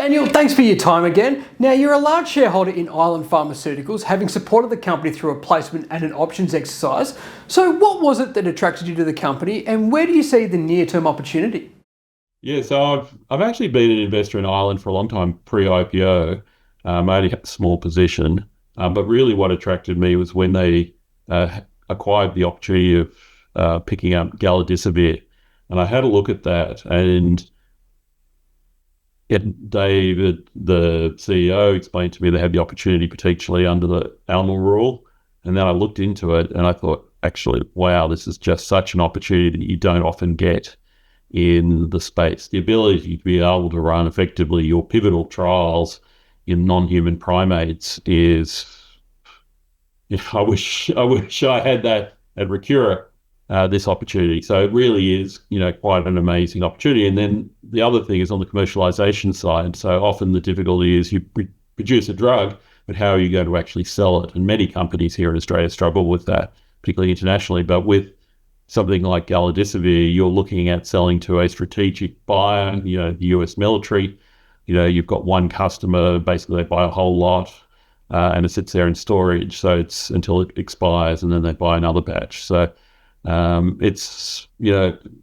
Daniel, thanks for your time again. Now, you're a large shareholder in Island Pharmaceuticals, having supported the company through a placement and an options exercise. So what was it that attracted you to the company, and where do you see the near-term opportunity? Yeah, so I've actually been an investor in Ireland for a long time pre-IPO. I only had a small position, but really what attracted me was when they acquired the opportunity of picking up galidesivir, and I had a look at that, and David, the CEO, explained to me they had the opportunity potentially under the animal rule, and then I looked into it and I thought, actually, wow, this is just such an opportunity that you don't often get in the space. The ability to be able to run effectively your pivotal trials in non-human primates is, I wish I had that at Recura, this opportunity. So it really is, quite an amazing opportunity. And then the other thing is on the commercialization side. So often the difficulty is you produce a drug, but how are you going to actually sell it? And many companies here in Australia struggle with that, particularly internationally. But with something like galidesivir, you're looking at selling to a strategic buyer, the US military. You've got one customer, basically they buy a whole lot, and it sits there in storage. So it's until it expires, and then they buy another batch. So it's,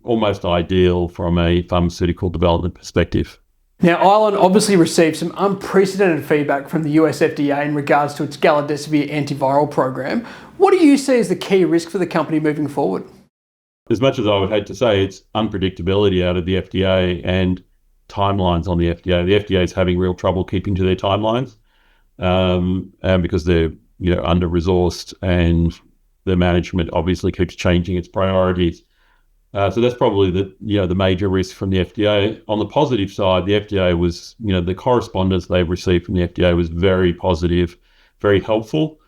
almost ideal from a pharmaceutical development perspective. Now, Ireland obviously received some unprecedented feedback from the US FDA in regards to its galidesivir antiviral program. What do you see as the key risk for the company moving forward? As much as I would hate to say, it's unpredictability out of the FDA and timelines on the FDA. The FDA is having real trouble keeping to their timelines, and because they're under-resourced, and the management obviously keeps changing its priorities. So that's probably the major risk from the FDA. On the positive side, the FDA was, the correspondence they've received from the FDA was very positive, very helpful.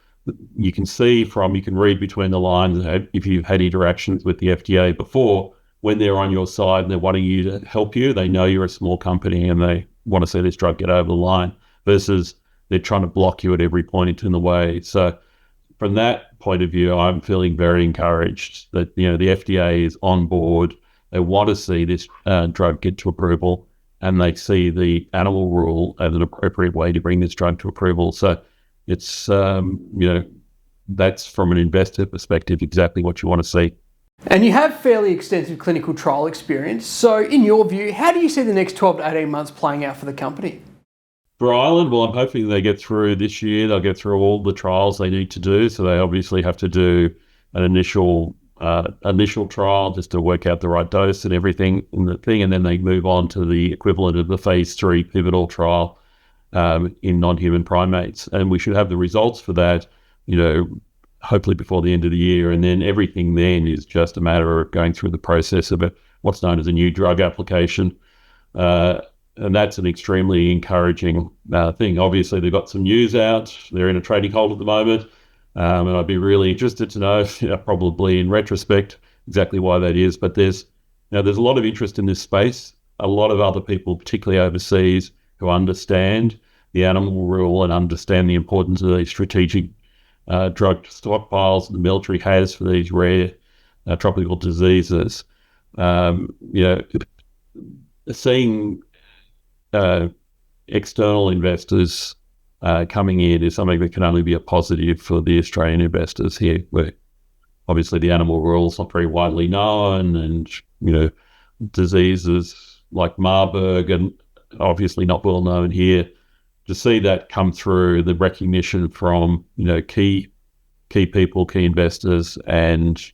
You can read between the lines if you've had interactions with the FDA before, when they're on your side and they're wanting you to help you. They know you're a small company and they want to see this drug get over the line, versus they're trying to block you at every point in the way. So from that point of view, I'm feeling very encouraged that, the FDA is on board. They want to see this drug get to approval, and they see the animal rule as an appropriate way to bring this drug to approval. So it's, that's from an investor perspective, exactly what you want to see. And you have fairly extensive clinical trial experience. So in your view, how do you see the next 12 to 18 months playing out for the company? For Ireland, well, I'm hoping they get through this year. They'll get through all the trials they need to do. So they obviously have to do an initial trial just to work out the right dose and everything in the thing, and then they move on to the equivalent of the phase 3 pivotal trial in non-human primates. And we should have the results for that, hopefully before the end of the year. And then everything then is just a matter of going through the process of what's known as a new drug application. And that's an extremely encouraging thing. Obviously, they've got some news out. They're in a trading hold at the moment. And I'd be really interested to know, probably in retrospect, exactly why that is. But there's a lot of interest in this space. A lot of other people, particularly overseas, who understand the animal rule and understand the importance of these strategic drug stockpiles the military has for these rare tropical diseases. Seeing external investors coming in is something that can only be a positive for the Australian investors here, where obviously the animal rule is not very widely known, and diseases like Marburg and obviously not well known here. To see that come through, the recognition from key people, key investors, and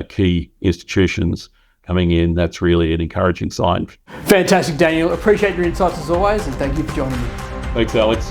key institutions coming in, that's really an encouraging sign. Fantastic, Daniel. Appreciate your insights as always, and thank you for joining me. Thanks, Alex.